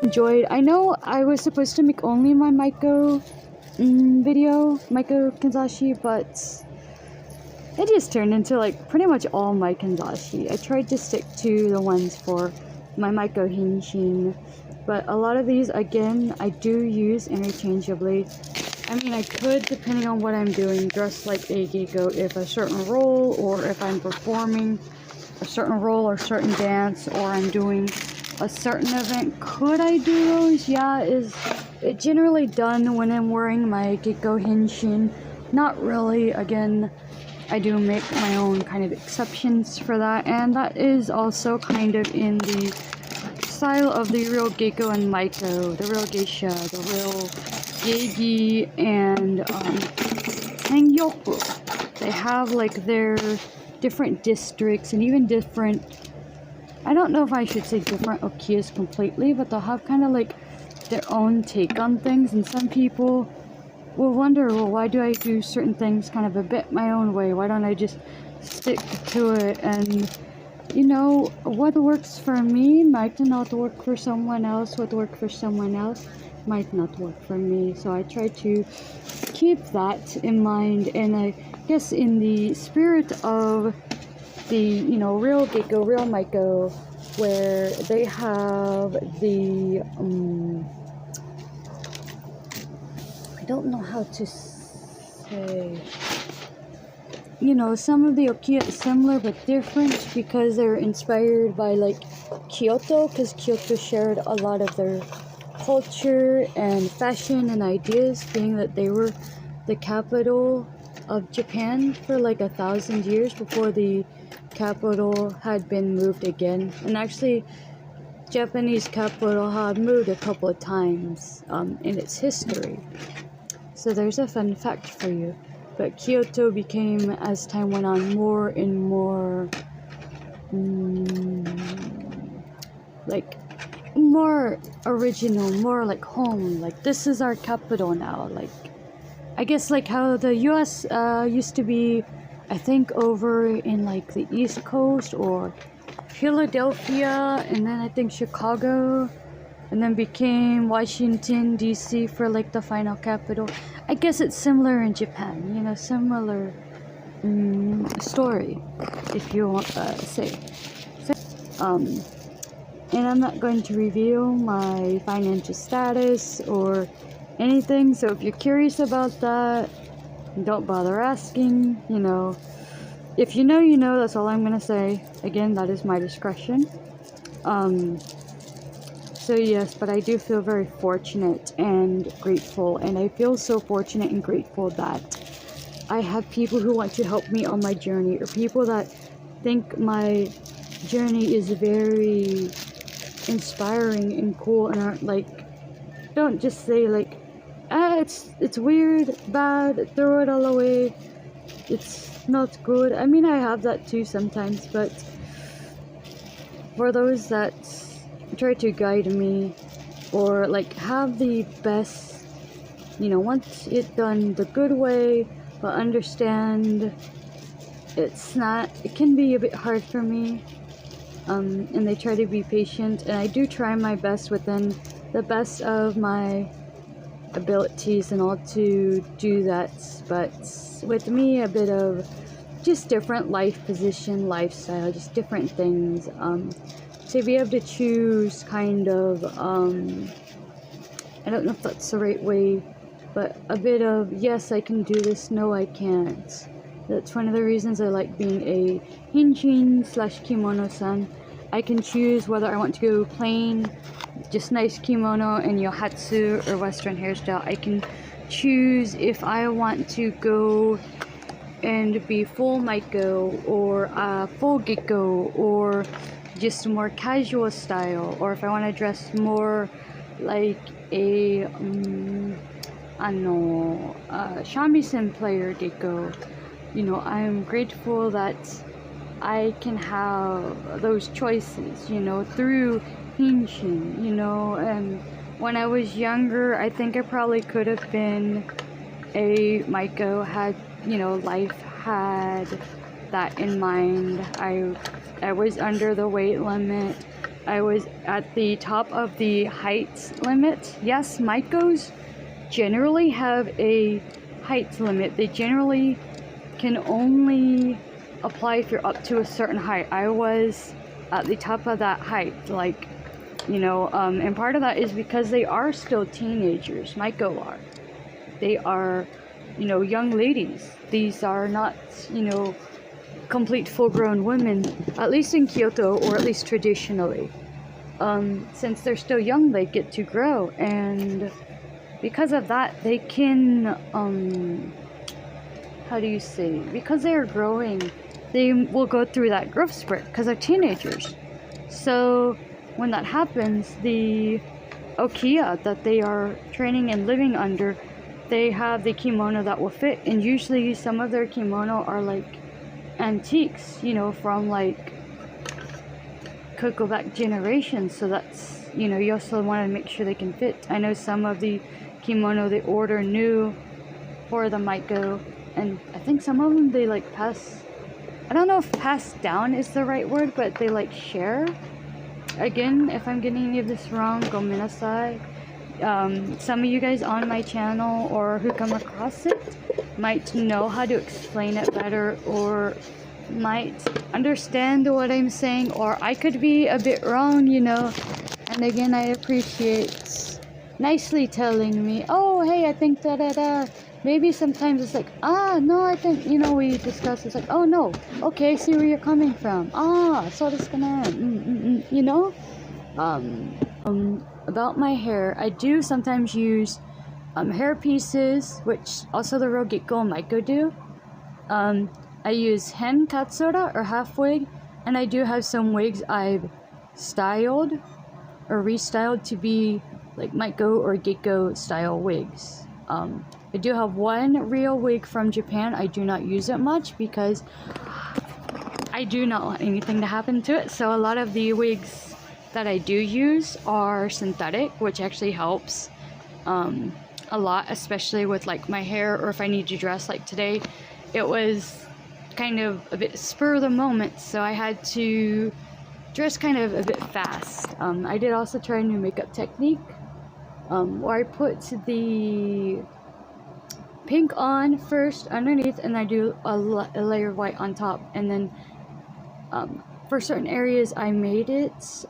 enjoyed. I know I was supposed to make only my Maiko video, Maiko Kanzashi, but it just turned into like pretty much all my Kanzashi. I tried to stick to the ones for my Maiko Henshin, but a lot of these, again, I do use interchangeably. I mean, I could, depending on what I'm doing, dress like a geiko if a certain role, or if I'm performing a certain role or certain dance, or I'm doing a certain event. Could I do those? Yeah, is it generally done when I'm wearing my geiko henshin? Not really. Again, I do make my own kind of exceptions for that, and that is also kind of in the style of the real geiko and maiko, the real geisha, the real Yeigi, and Hangyoku. They have like their different districts and even different, I don't know if I should say different okiyas completely, but they'll have kind of like their own take on things, and some people will wonder, well, why do I do certain things kind of a bit my own way? Why don't I just stick to it? And you know, what works for me might not work for someone else. What works for someone else might not work for me. So I try to keep that in mind, and I guess in the spirit of the, you know, real geiko, real maiko, where they have the I don't know how to say, you know, some of the okiya is similar but different because they're inspired by like Kyoto, because Kyoto shared a lot of their culture and fashion and ideas, being that they were the capital of Japan for like 1,000 years before the capital had been moved again. And actually, Japanese capital had moved a couple of times in its history. So there's a fun fact for you. But Kyoto became, as time went on, more and more like more original, more like home. Like, this is our capital now. Like, I guess like how the US used to be, I think, over in like the East Coast or Philadelphia, and then I think Chicago, and then became Washington DC for like the final capital. I guess it's similar in Japan, you know, similar story, if you want to say. So, and I'm not going to reveal my financial status or anything, so if you're curious about that, don't bother asking. You know, if you know, you know. That's all I'm gonna say. Again, that is my discretion. So yes, but I do feel very fortunate and grateful, and I feel so fortunate and grateful that I have people who want to help me on my journey, or people that think my journey is very inspiring and cool, and aren't like, don't just say like, it's weird, bad, throw it all away, it's not good. I mean, I have that too sometimes, but for those that try to guide me, or like have the best, you know, want it done the good way, but understand it's not, it can be a bit hard for me, and they try to be patient, and I do try my best within the best of my abilities and all to do that. But with me, a bit of just different life position, lifestyle, just different things, to be able to choose kind of, I don't know if that's the right way, but a bit of, yes, I can do this, no, I can't. That's one of the reasons I like being a hinshin slash kimono-san. I can choose whether I want to go plain, just nice kimono and yohatsu or western hairstyle. I can choose if I want to go and be full maiko, or full geiko, or just more casual style, or if I want to dress more like a shamisen player geiko. You know, I'm grateful that I can have those choices, you know, through henshin, you know. And when I was younger, I think I probably could have been a maiko had, you know, life had that in mind. I was under the weight limit, I was at the top of the height limit. Yes, Maikos generally have a height limit. They generally can only apply if you're up to a certain height. I was at the top of that height, like, you know, and part of that is because they are still teenagers. Maiko are. They are, you know, young ladies. These are not, you know, complete full-grown women, at least in Kyoto, or at least traditionally. Since they're still young, they get to grow, and because of that, they can, how do you say, because they are growing, they will go through that growth spurt because they're teenagers. So when that happens, the okiya that they are training and living under, they have the kimono that will fit, and usually some of their kimono are like antiques, you know, from like could go back generations. So that's, you know, you also want to make sure they can fit. I know some of the kimono they order new for the Maiko, and I think some of them they like pass, I don't know if pass down is the right word, but they like share. Again, if I'm getting any of this wrong, gomenasai. Some of you guys on my channel or who come across it might know how to explain it better, or might understand what I'm saying, or I could be a bit wrong, you know. And again, I appreciate nicely telling me, oh, hey, I think da-da-da. Maybe sometimes it's like, no, I think, you know, we discuss, it's like, oh, no, okay, I see where you're coming from. So this gonna, you know? About my hair, I do sometimes use hair pieces, which also the Rogiko and Maiko do. I use hen katsura, or half wig, and I do have some wigs I've styled or restyled to be like Maiko or Geiko style wigs. I do have one real wig from Japan. I do not use it much because I do not want anything to happen to it. So a lot of the wigs that I do use are synthetic, which actually helps a lot, especially with like my hair, or if I need to dress. Like today, it was kind of a bit spur of the moment, so I had to dress kind of a bit fast. I did also try a new makeup technique where I put the pink on first underneath, and I do a layer of white on top, and then for certain areas I made it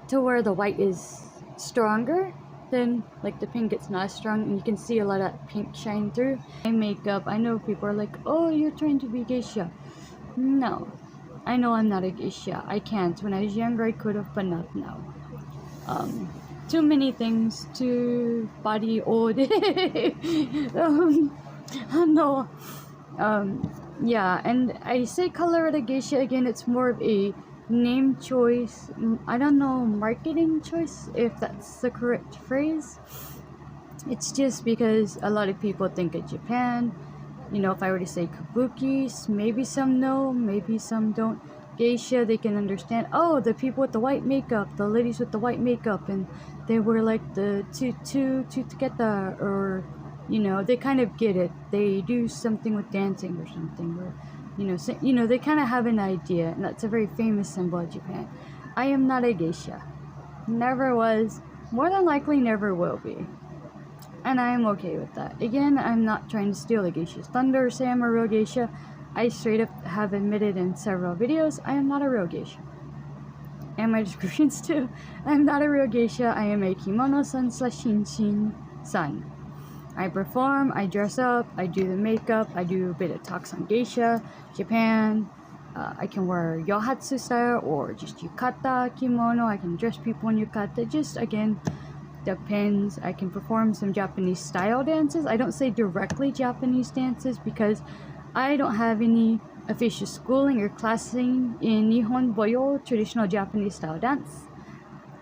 to where the white is stronger, then like the pink it's not as strong, and you can see a lot of pink shine through. My makeup, I know people are like, oh, you're trying to be geisha. No, I know I'm not a geisha. I can't. When I was younger I could have, but not now. Too many things, too body old. No. Yeah, and I say color at a geisha again, it's more of a name choice. I don't know, marketing choice, if that's the correct phrase. It's just because a lot of people think of Japan. You know, if I were to say kabuki, maybe some know, maybe some don't. Geisha, they can understand, oh, the people with the white makeup, the ladies with the white makeup, and they were like the tuketa, or, you know, they kind of get it. They do something with dancing or something, or, you know, so, you know, they kind of have an idea, and that's a very famous symbol of Japan. I am not a geisha. Never was. More than likely never will be. And I am okay with that. Again, I'm not trying to steal the geisha's thunder or say I'm a real geisha. I straight up have admitted in several videos I am not a real geisha. And my descriptions too. I'm not a real geisha. I am a kimono-san / shinshin-san. I perform, I dress up, I do the makeup, I do a bit of talks on geisha, Japan. I can wear yohatsu style or just yukata kimono. I can dress people in yukata. Just again, depends. I can perform some Japanese style dances. I don't say directly Japanese dances because I don't have any official schooling or classing in Nihon Boyo, traditional Japanese style dance.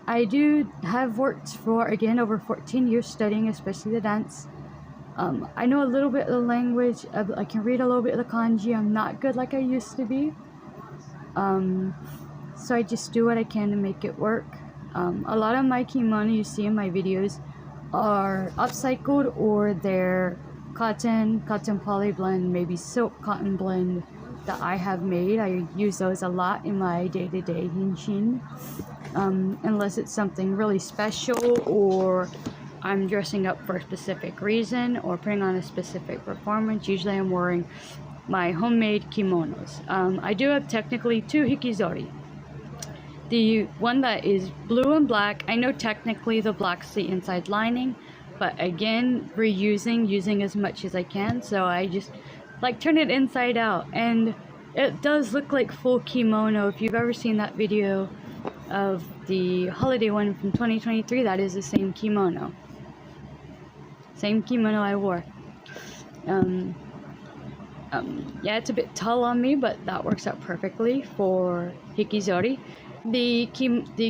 I do have worked for, again, over 14 years studying, especially the dance. I know a little bit of the language. I can read a little bit of the kanji. I'm not good like I used to be. So I just do what I can to make it work. A lot of my kimono you see in my videos are upcycled, or they're cotton poly blend, maybe silk cotton blend, that I have made. I use those a lot in my day-to-day henshin. Unless it's something really special, or I'm dressing up for a specific reason, or putting on a specific performance. Usually I'm wearing my homemade kimonos. I do have technically 2 hikizori. The one that is blue and black, I know technically the black's the inside lining, but again, using as much as I can, so I just like turn it inside out, and it does look like full kimono. If you've ever seen that video of the holiday one from 2023, that is the same kimono. Same kimono I wore. Yeah, it's a bit tall on me, but that works out perfectly for hikizori. The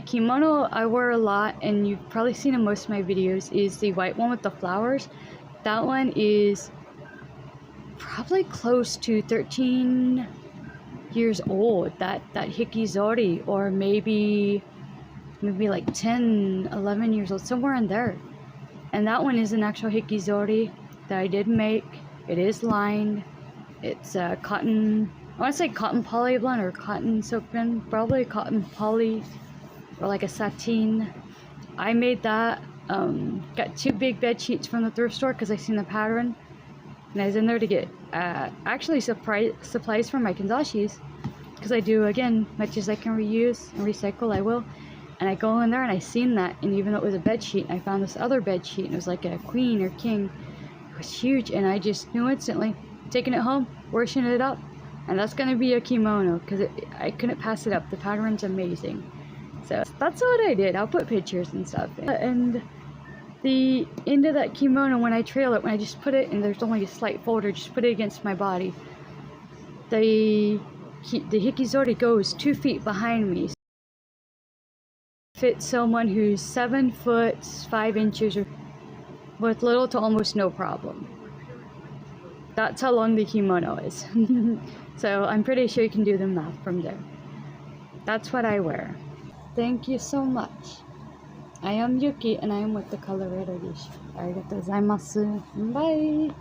kimono I wear a lot, and you've probably seen in most of my videos, is the white one with the flowers. That one is probably close to 13 years old, that hikizori, or maybe like 10, 11 years old, somewhere in there. And that one is an actual hikizori that I did make. It is lined. It's cotton, I want to say cotton poly blend or cotton silk blend, probably cotton poly or like a sateen. I made that. Got 2 big bed sheets from the thrift store because I seen the pattern, and I was in there to get actually supplies for my kanzashis, because I do, again, much as I can reuse and recycle, I will. And I go in there and I seen that, and even though it was a bed sheet, I found this other bed sheet, and it was like a queen or king. It was huge, and I just knew instantly, taking it home, washing it up, and that's gonna be a kimono, because I couldn't pass it up. The pattern's amazing. So that's what I did. I'll put pictures and stuff. And the end of that kimono, when I trail it, when I just put it, and there's only a slight folder, just put it against my body, the hikizori goes 2 feet behind me. Fits someone who's 7 foot 5 inches with little to almost no problem. That's how long the kimono is. So I'm pretty sure you can do the math from there. That's what I wear. Thank you so much. I am Yuki, and I am with the Colorado Geisha. Arigato gozaimasu. Bye!